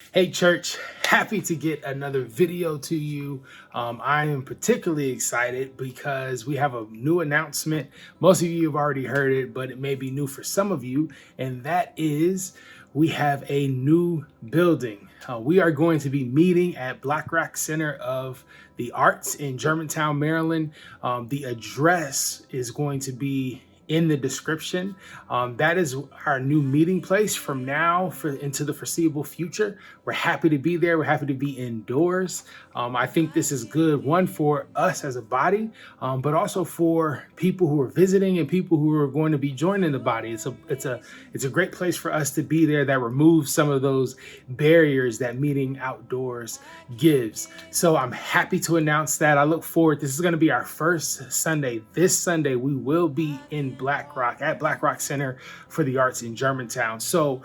Hey church, happy to get another video to you. I am particularly excited because we have a new announcement. Most of you have already heard it, but it may be new for some of you, and that is we have a new building. We are going to be meeting at BlackRock Center of the Arts in Germantown, Maryland. The address is going to be in the description. That is our new meeting place from now into the foreseeable future. We're happy to be there. We're happy to be indoors. I think this is good, one, for us as a body, but also for people who are visiting and people who are going to be joining the body. It's a great place for us to be there that removes some of those barriers that meeting outdoors gives. So I'm happy to announce that. I look forward. This is going to be our first Sunday. This Sunday, we will be in BlackRock at BlackRock Center for the Arts in Germantown. So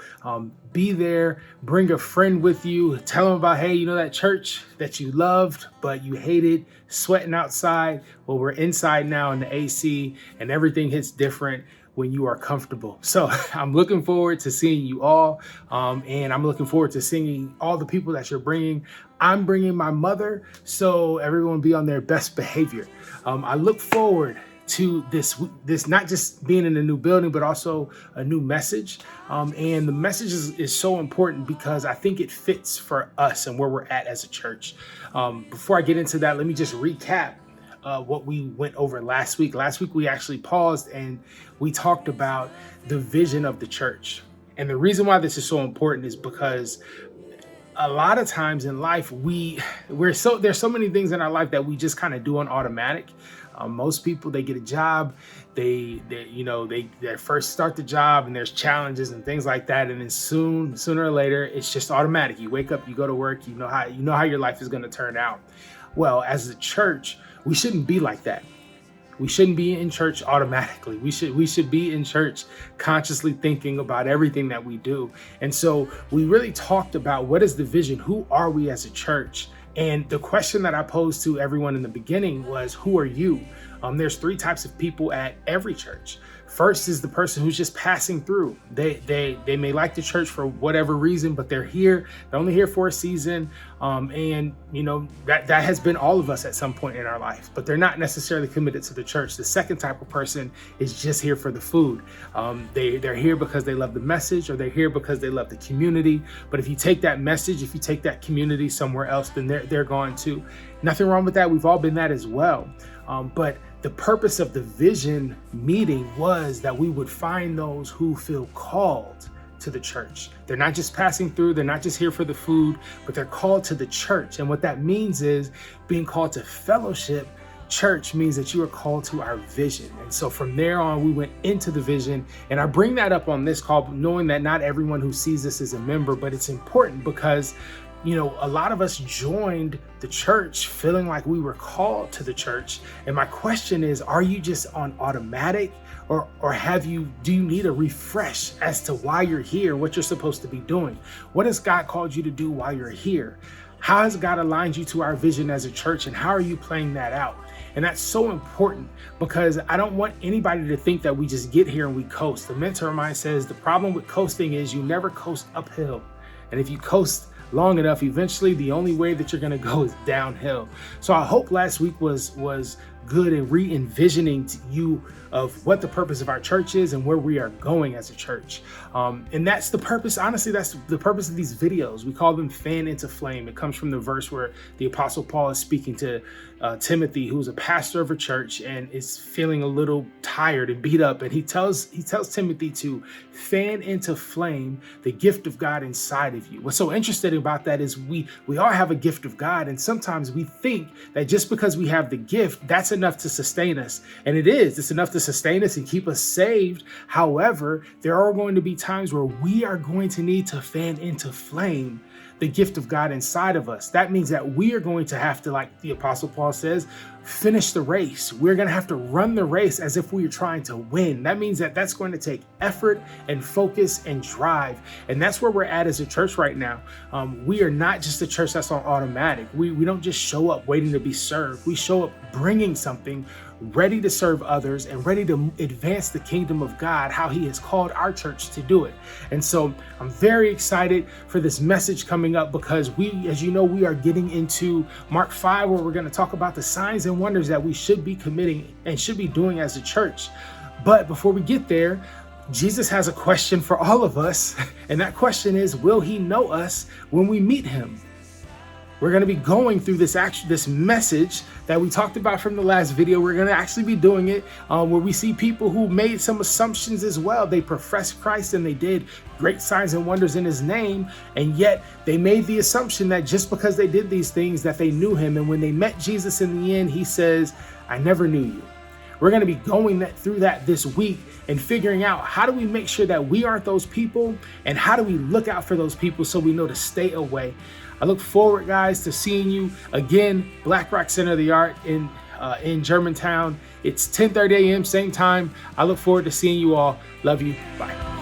be there, bring a friend with you, tell them about, hey, you know that church that you loved, but you hated sweating outside? Well, we're inside now in the AC and everything hits different when you are comfortable. So I'm looking forward to seeing you all. And I'm looking forward to seeing all the people that you're bringing. I'm bringing my mother, so everyone be on their best behavior. I look forward to this not just being in a new building, but also a new message. And the message is so important because I think it fits for us and where we're at as a church. Before I get into that, let me just recap what we went over last week. Last week, we actually paused and we talked about the vision of the church. And the reason why this is so important is because a lot of times in life, there's so many things in our life that we just kind of do on automatic. Most people, they get a job, they first start the job and there's challenges and things like that. And then sooner or later, it's just automatic. You wake up, you go to work, you know how your life is going to turn out. Well, as a church, we shouldn't be like that. We shouldn't be in church automatically. We should be in church consciously thinking about everything that we do. And so we really talked about what is the vision? Who are we as a church? And the question that I posed to everyone in the beginning was, who are you? There's three types of people at every church. First is the person who's just passing through. They may like the church for whatever reason, but they're here. They're only here for a season. And that has been all of us at some point in our life, but they're not necessarily committed to the church. The second type of person is just here for the food. They're here because they love the message, or they're here because they love the community. But if you take that message, if you take that community somewhere else, then they're gone too. Nothing wrong with that. We've all been that as well. But the purpose of the vision meeting was that we would find those who feel called to the church. They're not just passing through. They're not just here for the food, but they're called to the church. And what that means is being called to fellowship. Church means that you are called to our vision. And so from there on, we went into the vision. And I bring that up on this call, knowing that not everyone who sees this is a member, but it's important because a lot of us joined the church feeling like we were called to the church. And my question is, are you just on automatic, or do you need a refresh as to why you're here, what you're supposed to be doing? What has God called you to do while you're here? How has God aligned you to our vision as a church, and how are you playing that out? And that's so important because I don't want anybody to think that we just get here and we coast. The mentor of mine says the problem with coasting is you never coast uphill. And if you coast long enough, eventually the only way that you're going to go is downhill. So I hope last week was good in re-envisioning to you of what the purpose of our church is and where we are going as a church. And that's the purpose. Honestly, that's the purpose of these videos. We call them fan into flame. It comes from the verse where the Apostle Paul is speaking to Timothy, who's a pastor of a church and is feeling a little tired and beat up. And he tells Timothy to fan into flame the gift of God inside of you. What's so interesting about that is we all have a gift of God. And sometimes we think that just because we have the gift, that's enough to sustain us. And it's enough to sustain us and keep us saved. However, there are going to be times where we are going to need to fan into flame the gift of God inside of us. That means that we are going to have to, like the Apostle Paul says, finish the race. We're going to have to run the race as if we are trying to win. That means that that's going to take effort and focus and drive. And that's where we're at as a church right now. We are not just a church that's on automatic. We don't just show up waiting to be served. We show up bringing something, ready to serve others, and ready to advance the kingdom of God, how he has called our church to do it. And so I'm very excited for this message coming up, because as you know, we are getting into Mark 5, where we're going to talk about the signs and wonders that we should be committing and should be doing as a church. But before we get there, Jesus has a question for all of us. And that question is, will he know us when we meet him? We're going to be going through this message that we talked about from the last video. We're going to actually be doing it where we see people who made some assumptions as well. They professed Christ and they did great signs and wonders in his name. And yet they made the assumption that just because they did these things that they knew him. And when they met Jesus in the end, he says, I never knew you. We're going to be going through that this week and figuring out, how do we make sure that we aren't those people, and how do we look out for those people so we know to stay away. I look forward, guys, to seeing you again, BlackRock Center of the Art in Germantown. It's 10:30 a.m. same time. I look forward to seeing you all. Love you. Bye.